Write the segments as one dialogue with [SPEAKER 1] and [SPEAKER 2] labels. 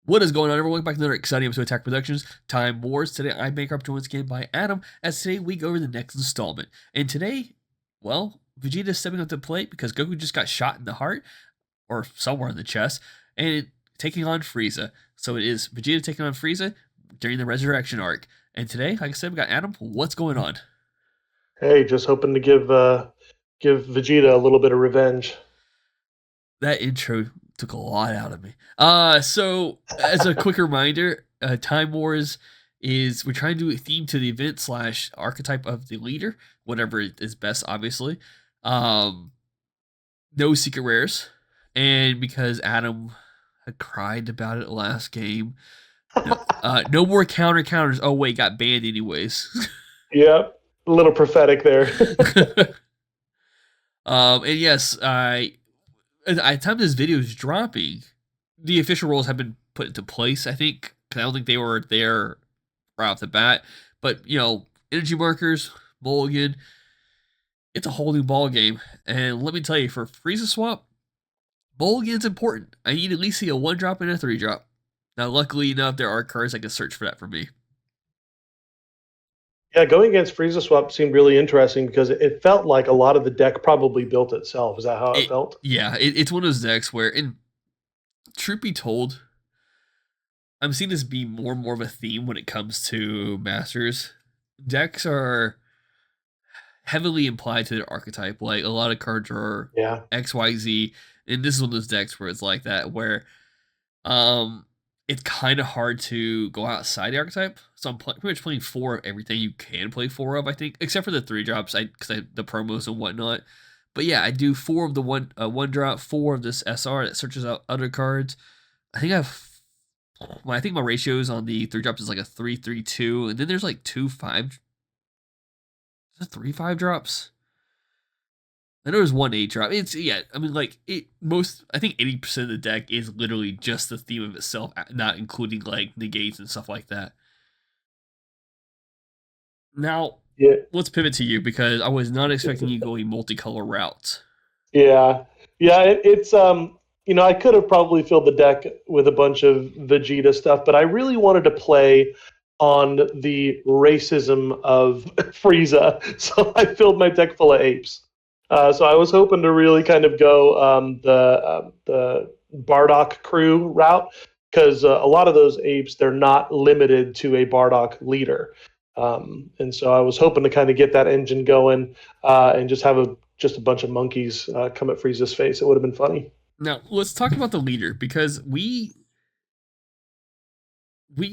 [SPEAKER 1] What is going on, everyone? Welcome back to another exciting episode of Attack Productions Time Wars. Today, I'm Bankrupt, joined once again by Adam, as today we go over the next installment. And today, well, Vegeta is stepping up to the plate because Goku just got shot in the heart, or somewhere in the chest, and taking on Frieza. So it is Vegeta taking on Frieza during the Resurrection arc. And today, like I said, we got Adam. What's going on?
[SPEAKER 2] Hey, just hoping to give Vegeta a little bit of revenge.
[SPEAKER 1] That intro took a lot out of me. So as a quick reminder, Time Wars is we're trying to do a theme to the event slash archetype of the leader, whatever is best, obviously. Um, no secret rares, and because Adam had cried about it last game, no, no more counters. Oh wait, got banned anyways.
[SPEAKER 2] Yep, a little prophetic there.
[SPEAKER 1] And yes, at the time this video is dropping, the official rules have been put into place, I think, because I don't think they were there right off the bat. But, energy markers, mulligan, it's a whole new ball game. And let me tell you, for Frieza swap, mulligan's important. I need at least see a 1-drop and a 3-drop. Now, luckily enough, there are cards I can search for that for me.
[SPEAKER 2] Yeah, going against Frieza Swap seemed really interesting because it felt like a lot of the deck probably built itself. Is that how it felt?
[SPEAKER 1] Yeah, it's one of those decks where, in truth be told, I'm seeing this be more and more of a theme when it comes to Masters. Decks are heavily implied to their archetype. Like a lot of cards are
[SPEAKER 2] Yeah.
[SPEAKER 1] XYZ, and this is one of those decks where it's like that, where um it's kind of hard to go outside the archetype. So I'm pretty much playing 4 of everything you can play 4 of, I think, except for the 3-drops, because the promos and whatnot. But yeah, I do 4 of the 1-drop, 4 of this SR that searches out other cards. I think I think my ratios on the 3-drops is like a 3-3-2, and then there's like 2-5. Is it 3-5 drops? I know there's 1-8 drop. It's I mean, like I think 80% of the deck is literally just the theme of itself, not including like negates and stuff like that. Now,
[SPEAKER 2] Yeah.
[SPEAKER 1] let's pivot to you because I was not expecting you going multicolor route.
[SPEAKER 2] Yeah. Yeah, it's I could have probably filled the deck with a bunch of Vegeta stuff, but I really wanted to play on the racism of Frieza, so I filled my deck full of apes. So I was hoping to really kind of go the Bardock crew route because a lot of those apes they're not limited to a Bardock leader, and so I was hoping to kind of get that engine going and just have just a bunch of monkeys come at Frieza's face. It would have been funny.
[SPEAKER 1] Now, let's talk about the leader because we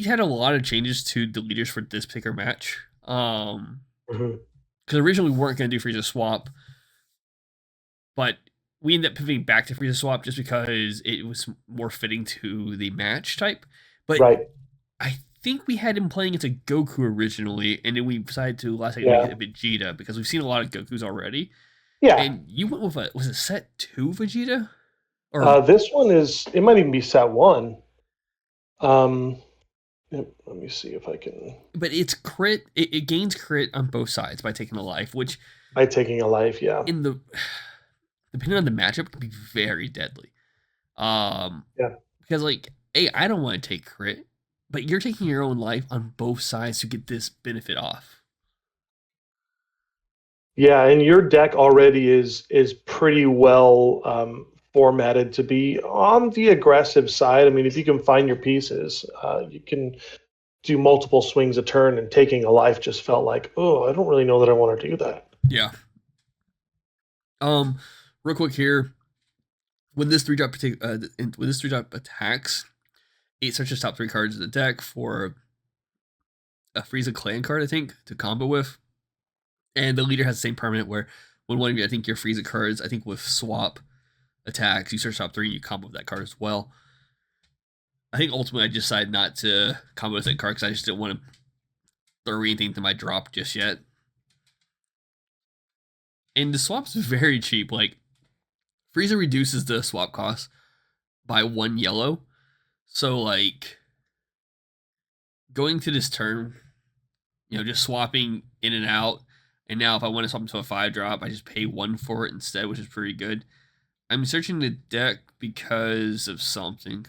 [SPEAKER 1] had a lot of changes to the leaders for this particular match.
[SPEAKER 2] Mhm.
[SPEAKER 1] Because originally we weren't going to do Frieza swap, but we ended up pivoting back to Frieza swap just because it was more fitting to the match type. But
[SPEAKER 2] Right.
[SPEAKER 1] I think we had him playing into Goku originally, and then we decided to last second make it
[SPEAKER 2] Yeah.
[SPEAKER 1] a Vegeta because we've seen a lot of Gokus already.
[SPEAKER 2] Yeah.
[SPEAKER 1] And you went with was it set 2 Vegeta? Or
[SPEAKER 2] This one is. It might even be set one. Um, yep, let me see if I can.
[SPEAKER 1] but it's crit, it gains crit on both sides by taking a life, which
[SPEAKER 2] By taking a life, yeah.
[SPEAKER 1] in the depending on the matchup can be very deadly. Um
[SPEAKER 2] Yeah.
[SPEAKER 1] because like, hey, I don't want to take crit, but you're taking your own life on both sides to get this benefit off.
[SPEAKER 2] Yeah, and your deck already is pretty well formatted to be on the aggressive side. I mean, if you can find your pieces, you can do multiple swings a turn, and taking a life just felt like, oh, I don't really know that I want to do that.
[SPEAKER 1] Yeah. Real quick here, when this 3-drop attacks, it searches top 3 cards of the deck for a Frieza clan card, I think, to combo with. And the leader has the same permanent where when one of you, I think your Frieza cards, I think with swap attacks, you search top 3 and you combo with that card as well. I think ultimately I decided not to combo with that card because I just didn't want to throw anything to my drop just yet. And the swap's very cheap. Like, Frieza reduces the swap cost by 1 yellow. So, like, going to this turn, just swapping in and out. And now if I want to swap into a 5-drop, I just pay 1 for it instead, which is pretty good. I'm searching the deck because of something.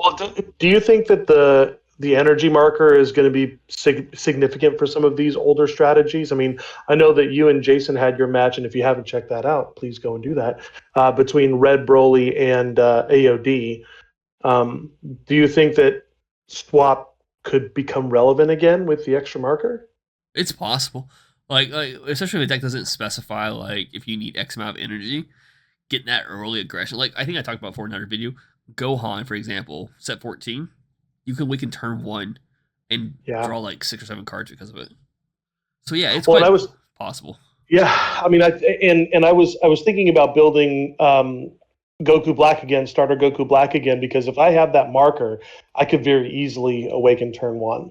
[SPEAKER 2] Well, do you think that the energy marker is going to be significant for some of these older strategies? I mean, I know that you and Jason had your match, and if you haven't checked that out, please go and do that, between Red Broly and AOD. Um, do you think that swap could become relevant again with the extra marker?
[SPEAKER 1] It's possible. Like especially if the deck doesn't specify like if you need X amount of energy, getting that early aggression. Like I think I talked about before in another video. Gohan, for example, set 14, you can weaken turn one and
[SPEAKER 2] Yeah.
[SPEAKER 1] draw like 6 or 7 cards because of it. So yeah, it's
[SPEAKER 2] Well, and
[SPEAKER 1] quite
[SPEAKER 2] I was
[SPEAKER 1] possible.
[SPEAKER 2] yeah. I mean, I was thinking about building Goku Black again, starter Goku Black again, because if I have that marker, I could very easily awaken turn one.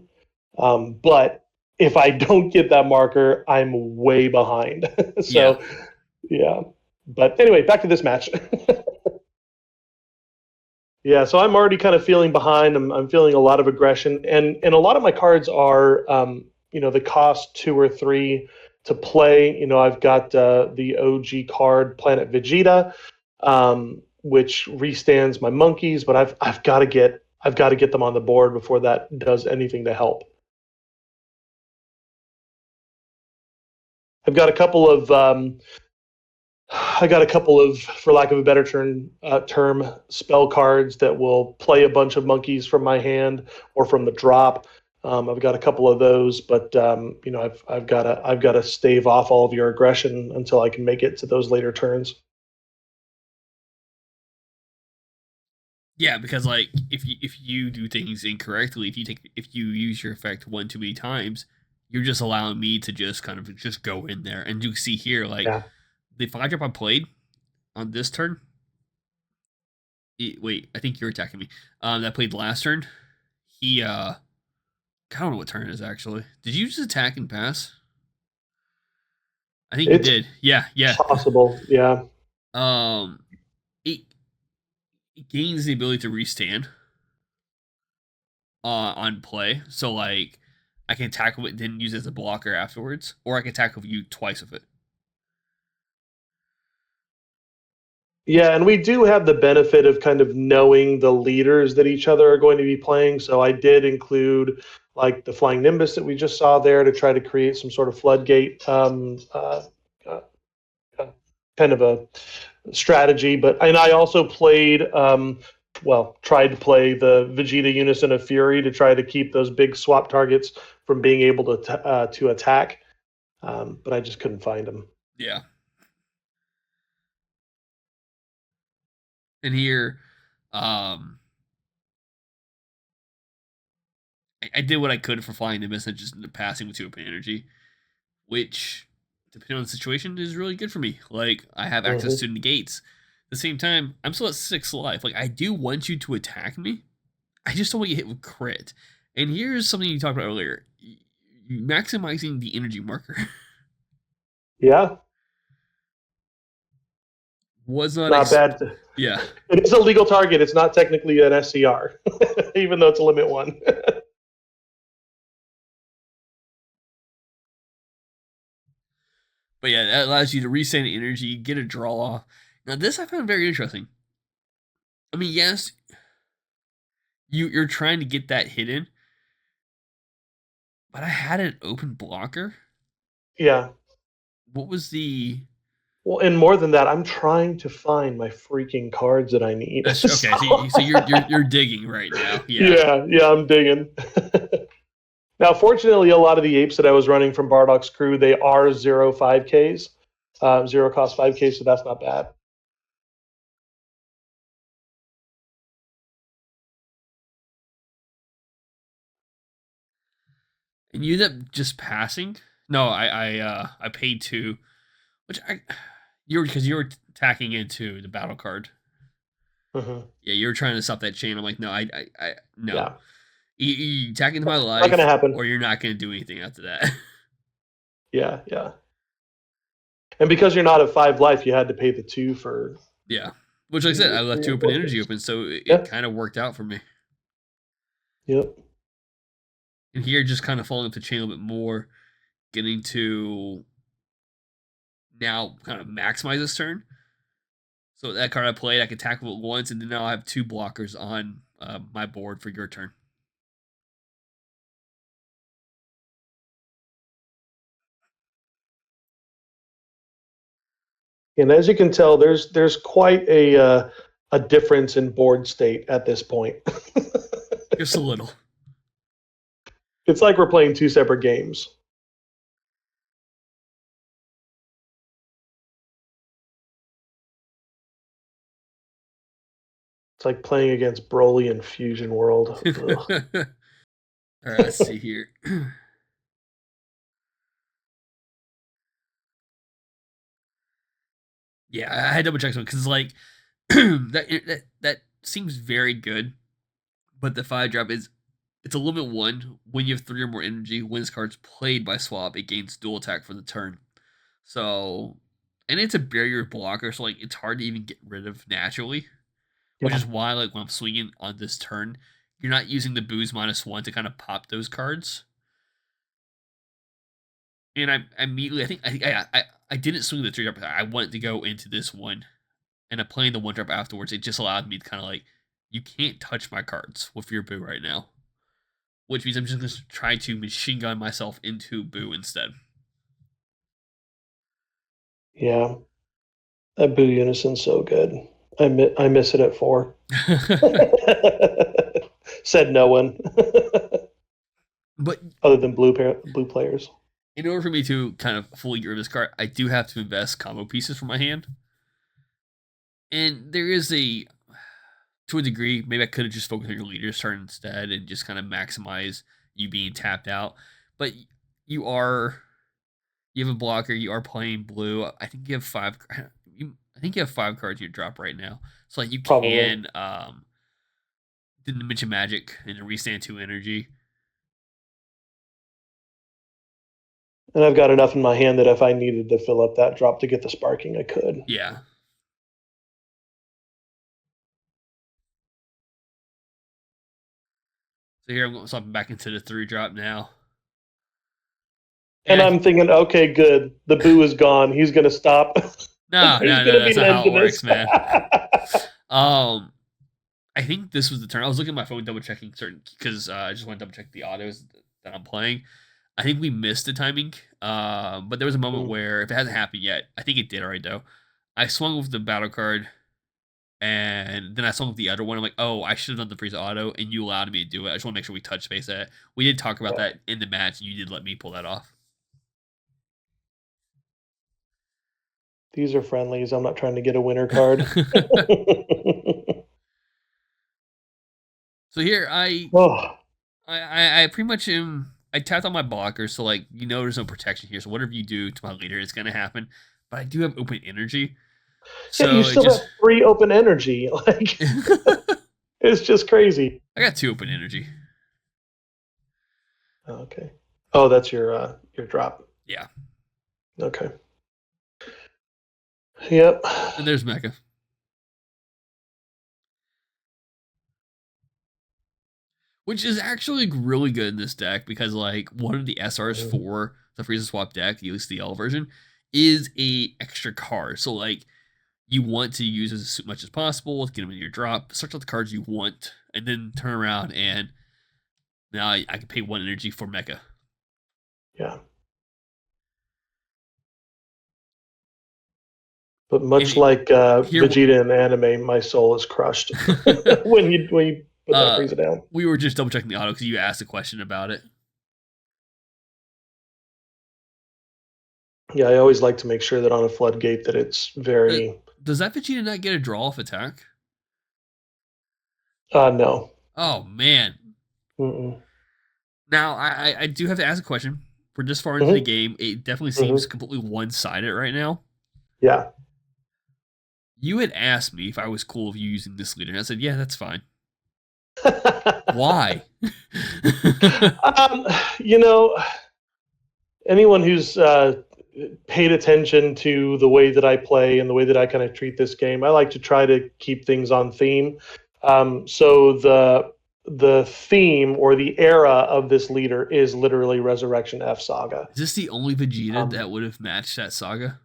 [SPEAKER 2] But if I don't get that marker, I'm way behind.
[SPEAKER 1] Yeah.
[SPEAKER 2] So yeah. But anyway, back to this match. Yeah, so I'm already kind of feeling behind. I'm feeling a lot of aggression, and a lot of my cards are, the cost 2 or 3 to play. I've got the OG card Planet Vegeta, which restands my monkeys, but I've got to get them on the board before that does anything to help. I've got a couple of for lack of a better term, spell cards that will play a bunch of monkeys from my hand or from the drop. I've got a couple of those, but I've got to stave off all of your aggression until I can make it to those later turns.
[SPEAKER 1] Yeah, because like if you do things incorrectly, if you use your effect one too many times, you're just allowing me to just kind of just go in there. And you see here, like
[SPEAKER 2] Yeah,
[SPEAKER 1] the 5 drop I played on this turn. Wait, I think you're attacking me. That played last turn. He I don't know what turn it is actually. Did you just attack and pass? I think you
[SPEAKER 2] it's
[SPEAKER 1] did. Yeah, yeah.
[SPEAKER 2] possible. Yeah,
[SPEAKER 1] Um, it, it gains the ability to restand on play. So like, I can tackle it and then use it as a blocker afterwards, or I can tackle you twice with it.
[SPEAKER 2] yeah, and we do have the benefit of kind of knowing the leaders that each other are going to be playing. So I did include like the Flying Nimbus that we just saw there to try to create some sort of floodgate uh, uh, kind of a strategy. And I also tried to play the Vegeta Unison of Fury to try to keep those big swap targets from being able to attack. But I just couldn't find them.
[SPEAKER 1] Yeah. And here, um, I did what I could for flying the miss and just passing with 2 open energy, which, depending on the situation, is really good for me. Like I have access
[SPEAKER 2] Mm-hmm.
[SPEAKER 1] to negates. At the same time, I'm still at 6 life. Like I do want you to attack me. I just don't want you hit with crit. And here's something you talked about earlier: maximizing the energy marker
[SPEAKER 2] Yeah,
[SPEAKER 1] was not.
[SPEAKER 2] not bad.
[SPEAKER 1] Yeah,
[SPEAKER 2] It is a legal target. It's not technically an SCR, even though it's a limit one.
[SPEAKER 1] but yeah, that allows you to reset energy, get a draw. Now this I found very interesting. I mean, yes, you're trying to get that hidden, but I had an open blocker.
[SPEAKER 2] Yeah.
[SPEAKER 1] What was the?
[SPEAKER 2] Well, and more than that, I'm trying to find my freaking cards that I need.
[SPEAKER 1] That's
[SPEAKER 2] So,
[SPEAKER 1] okay. So you're digging right now. Yeah,
[SPEAKER 2] yeah, I'm digging. Now, fortunately, a lot of the apes that I was running from Bardock's crew, they are 0 5Ks, zero cost 5Ks, so that's not bad.
[SPEAKER 1] and you end up just passing. No, I paid 2, which I you're because you were attacking into the battle card.
[SPEAKER 2] Mm-hmm.
[SPEAKER 1] Yeah, you were trying to stop that chain. I'm like, no, I no.
[SPEAKER 2] Yeah,
[SPEAKER 1] You attack into my
[SPEAKER 2] not going to
[SPEAKER 1] life,
[SPEAKER 2] happen.
[SPEAKER 1] or you're not going to do anything after that.
[SPEAKER 2] Yeah, yeah. And because you're not at 5 life, you had to pay the 2 for
[SPEAKER 1] Yeah, which like I said,
[SPEAKER 2] the
[SPEAKER 1] I left 2 open energy
[SPEAKER 2] reinforcements.
[SPEAKER 1] open, so it
[SPEAKER 2] Yeah,
[SPEAKER 1] kind of worked out for me.
[SPEAKER 2] yep.
[SPEAKER 1] And here, just kind of following up the chain a little bit more, getting to now kind of maximize this turn. So that card I played, I could tackle it once, and then now I have 2 blockers on my board for your turn.
[SPEAKER 2] And as you can tell, there's quite a difference in board state at this point.
[SPEAKER 1] Just a little.
[SPEAKER 2] It's like we're playing two separate games. It's like playing against Broly in Fusion World.
[SPEAKER 1] All right, let's see here. Yeah, I had double check something because like that seems very good, but the 5 drop is it's a limit 1. When you have 3 or more energy, when this card's played by swap, it gains dual attack for the turn. So, and it's a barrier blocker, so like it's hard to even get rid of naturally, which
[SPEAKER 2] Yeah.
[SPEAKER 1] is why like when I'm swinging on this turn, you're not using the booze -1 to kind of pop those cards. And I immediately, I didn't swing the 3 drop. I wanted to go into this one, and I'm playing the 1 drop afterwards. It just allowed me to kind of like, you can't touch my cards with your boo right now, which means I'm just going to try to machine gun myself into boo instead.
[SPEAKER 2] Yeah. That Boo Unison's so good. I miss it at 4. Said no one.
[SPEAKER 1] But
[SPEAKER 2] Other than blue players.
[SPEAKER 1] in order for me to kind of fully get rid of this card, I do have to invest combo pieces from my hand. And there is to a degree, maybe I could have just focused on your leader's turn instead and just kind of maximize you being tapped out. But you have a blocker. You are playing blue. I think you have 5. I think you have 5 cards in your drop right now. So like you
[SPEAKER 2] Probably.
[SPEAKER 1] can Dimension Magic and restand 2 energy.
[SPEAKER 2] And I've got enough in my hand that if I needed to fill up that drop to get the sparking, I could.
[SPEAKER 1] Yeah. So here I'm swapping back into the 3 drop now.
[SPEAKER 2] And I'm thinking, okay, good. The Boo is gone. He's going to stop.
[SPEAKER 1] No, that's not how it works, man. I think this was the turn. I was looking at my phone, double checking certain because I just want to double check the autos that I'm playing. I think we missed the timing, but there was a moment where if it hasn't happened yet, I think it did already though. I swung with the battle card, and then I swung with the other one. I'm like, oh, I should have done the Frieza auto, and you allowed me to do it. I just want to make sure we touch base that. We did talk about that in the match, and you did let me pull that off.
[SPEAKER 2] These are friendlies. I'm not trying to get a winner card.
[SPEAKER 1] So here I pretty much am. I tapped on my blocker, so like there's no protection here. So whatever you do to my leader is gonna happen. But I do have open energy. So
[SPEAKER 2] yeah, you still have 3 open energy. Like it's just crazy.
[SPEAKER 1] I got 2 open energy.
[SPEAKER 2] Okay. Oh, that's your drop.
[SPEAKER 1] Yeah.
[SPEAKER 2] Okay. Yep.
[SPEAKER 1] And there's Mecha. Which is actually really good in this deck because like one of the SRs for the Frieza swap deck, at least the L version, is a extra card. So like you want to use as much as possible to get them in your drop, search out the cards you want, and then turn around and now I can pay 1 energy for Mecha.
[SPEAKER 2] Yeah. But much like Vegeta in anime, my soul is crushed when you put that Frieza down.
[SPEAKER 1] We were just double checking the auto because you asked a question about it.
[SPEAKER 2] Yeah, I always like to make sure that on a floodgate that it's very.
[SPEAKER 1] Does that Vegeta not get a draw off attack?
[SPEAKER 2] No.
[SPEAKER 1] Oh man.
[SPEAKER 2] Mm-mm.
[SPEAKER 1] Now I do have to ask a question. For this far into the game, it definitely seems completely one-sided right now.
[SPEAKER 2] Yeah.
[SPEAKER 1] You had asked me if I was cool with you using this leader, and I said, yeah, that's fine. Why?
[SPEAKER 2] Anyone who's paid attention to the way that I play and the way that I kind of treat this game, I like to try to keep things on theme. So the theme or the era of this leader is literally Resurrection F Saga.
[SPEAKER 1] Is this the only Vegeta that would have matched that saga?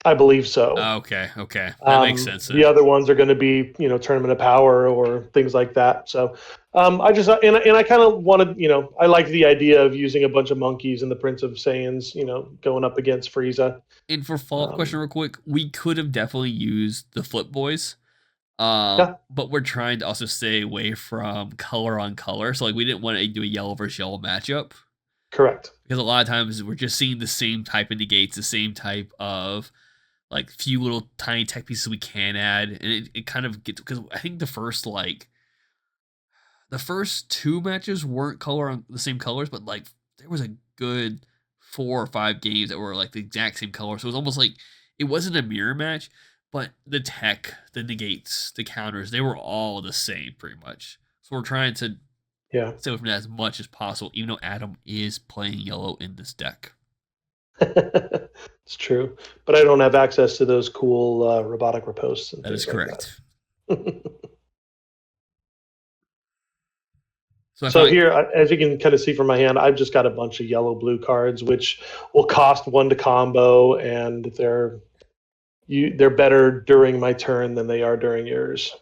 [SPEAKER 2] I believe so.
[SPEAKER 1] Okay, okay, that makes sense
[SPEAKER 2] The
[SPEAKER 1] then.
[SPEAKER 2] other ones are going to be, Tournament of Power or things like that. So I just and I kind of wanted, I like the idea of using a bunch of monkeys and the Prince of Saiyans, going up against Frieza.
[SPEAKER 1] And for follow-up question
[SPEAKER 2] Um,
[SPEAKER 1] real quick, we could have definitely used the Flip Boys,
[SPEAKER 2] yeah,
[SPEAKER 1] but we're trying to also stay away from color on color. So like we didn't want to do a yellow versus yellow matchup
[SPEAKER 2] correct.
[SPEAKER 1] because a lot of times we're just seeing the same type of negates, the same type of like few little tiny tech pieces we can add, and it kind of gets because I think the first two matches weren't color on the same colors, but like there was a good 4 or 5 games that were like the exact same color. So it was almost like it wasn't a mirror match, but the tech, the negates, the counters, they were all the same pretty much. So we're trying to
[SPEAKER 2] Yeah.
[SPEAKER 1] stay away from that as much as possible, even though Adam is playing yellow in this deck.
[SPEAKER 2] It's true, but I don't have access to those cool robotic riposts and
[SPEAKER 1] That is
[SPEAKER 2] things like
[SPEAKER 1] correct.
[SPEAKER 2] that.
[SPEAKER 1] So I
[SPEAKER 2] So
[SPEAKER 1] found
[SPEAKER 2] here, as you can kind of see from my hand, I've just got a bunch of yellow blue cards, which will cost one to combo, and they're better during my turn than they are during yours.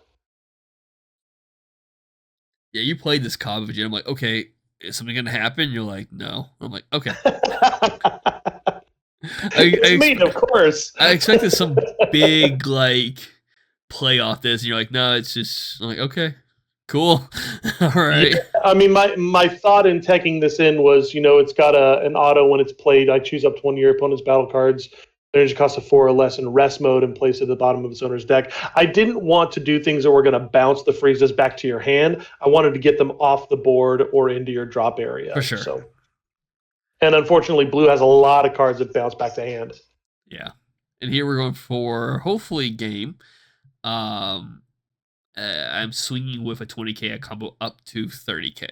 [SPEAKER 1] yeah, you played this combo, Vegeta. I'm like, okay, is something gonna happen? You're like, no. I'm like, okay. I, I
[SPEAKER 2] It's me, of course.
[SPEAKER 1] I expected some big like play off this, and you're like, no, it's just I'm like, okay, cool, all
[SPEAKER 2] Yeah,
[SPEAKER 1] right,
[SPEAKER 2] I mean, my thought in teching this in was, it's got an auto when it's played. I choose up to one of your opponent's battle cards. Energy costs a 4 or less in rest mode and place it at the bottom of its owner's deck. I didn't want to do things that were going to bounce the Friezas back to your hand. I wanted to get them off the board or into your drop
[SPEAKER 1] for
[SPEAKER 2] area.
[SPEAKER 1] sure,
[SPEAKER 2] So, and unfortunately, blue has a lot of cards that bounce back to hand.
[SPEAKER 1] yeah. And here we're going for hopefully game. Um, I'm swinging with a 20k a combo up to 30k,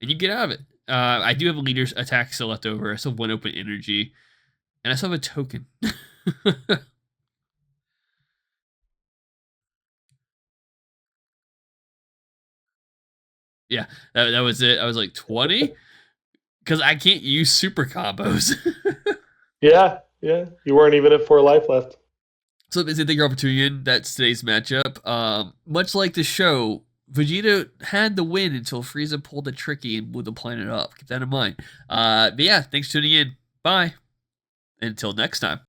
[SPEAKER 1] and you get out of it. I do have a leader's attack still left over. I still have one open energy, and I still have a token. Yeah, that was it. I was like 20 because I can't use super combos.
[SPEAKER 2] Yeah, yeah. You weren't even at 4 life left.
[SPEAKER 1] So basically, thank your opportunity. That's today's matchup. Much like the show, Vegeta had the win until Frieza pulled a tricky and blew the planet up. Keep that in mind. But yeah, thanks for tuning in. Bye. Until next time.